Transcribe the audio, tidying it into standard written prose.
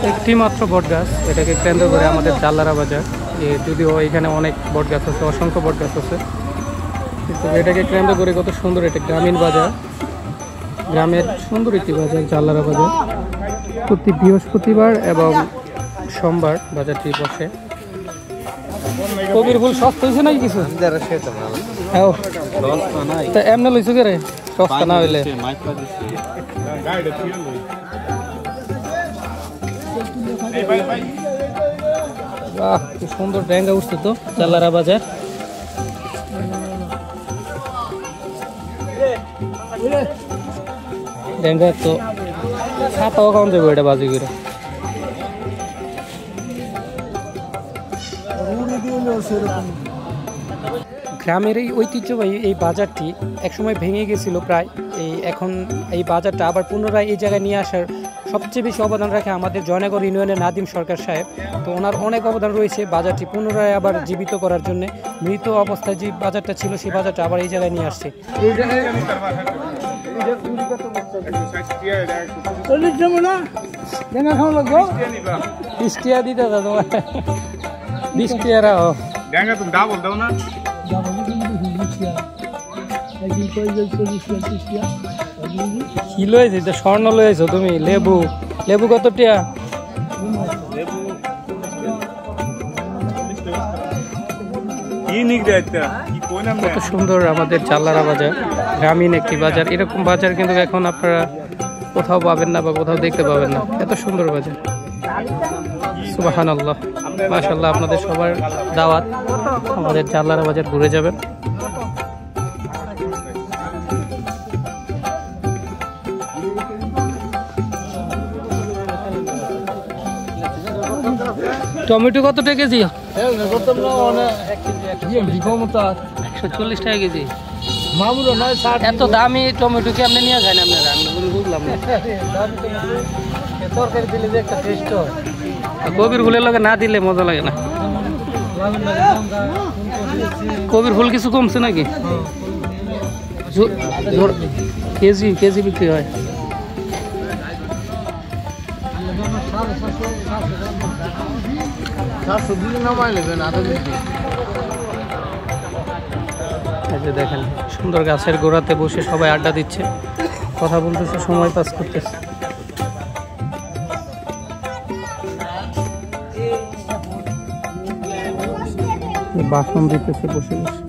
একটি মাত্র বট গাছ, এটাকে কেন্দ্র করে আমাদের জাল্লারা বাজার। যদিও এখানে অনেক বট গাছ আছে, অসংখ্য বট গাছ আছে, কিন্তু এটাকে কেন্দ্র করে কত সুন্দর এটা গ্রামীণ বাজার, গ্রামের সুন্দর একটি বাজার জাল্লারা বাজার। প্রতি বৃহস্পতিবার এবং সোমবার বাজারটি বসে। কবির ফুল সস্তা হয়েছে নাকি কিছু? এমনি লইছো কে রে সস্তা না হইলে? বাহ, কি সুন্দর ড্যাঙ্গা উঠছে তো জাল্লারা বাজার। ড্যাঙ্গা তো ছাতাও কাউন যাবো এটা বাজি করে। গ্রামের এই ঐতিহ্যবাহী এই বাজারটি একসময় ভেঙে গেছিল প্রায়, এখন এই বাজারটা আবার পুনরায় এই জায়গায় নিয়ে আসার সবচেয়ে বেশি অবদান রাখে আমাদের জয়নগর ইউনিয়নের নাদিম সরকার সাহেব। তো ওনার অনেক অবদান রয়েছে বাজারটি পুনরায় আবার জীবিত করার জন্য। মৃত অবস্থায় যে বাজারটা ছিল সেই বাজারটা আবার এই জায়গায় নিয়ে আসছে। দিতে তোমার 20 টাকা কি লয়েছে? স্বর্ণ লয়েছো তুমি? লেবু লেবু কত টিয়া? কত সুন্দর আমাদের জাল্লারা বাজার, গ্রামীণ একটি বাজার। এরকম বাজার কিন্তু এখন আপনারা কোথাও পাবেন না বা কোথাও দেখতে পাবেন না, এত সুন্দর বাজার। সুবহানাল্লাহ, মাশাআল্লাহ। আপনাদের সবার দাওয়াত, আমাদের জাল্লারা বাজার ঘুরে যাবেন। টমেটো কত টাকা কেজি? 140 টাকা কেজি। এত দামি টমেটো কি আপনি নিয়ে যান? আপনারা বুঝলাম না। কবির ফুলের লগে না দিলে মজা লাগে না। কবির ফুল কিছু কমছে নাকি? কেজি কেজি বিক্রি হয়। দেখেন সুন্দর গাছের গোড়াতে বসে সবাই আড্ডা দিচ্ছে, কথা বলতেছে, সময় পাস করতেছে। বাসন দিতেছে বসে বসে।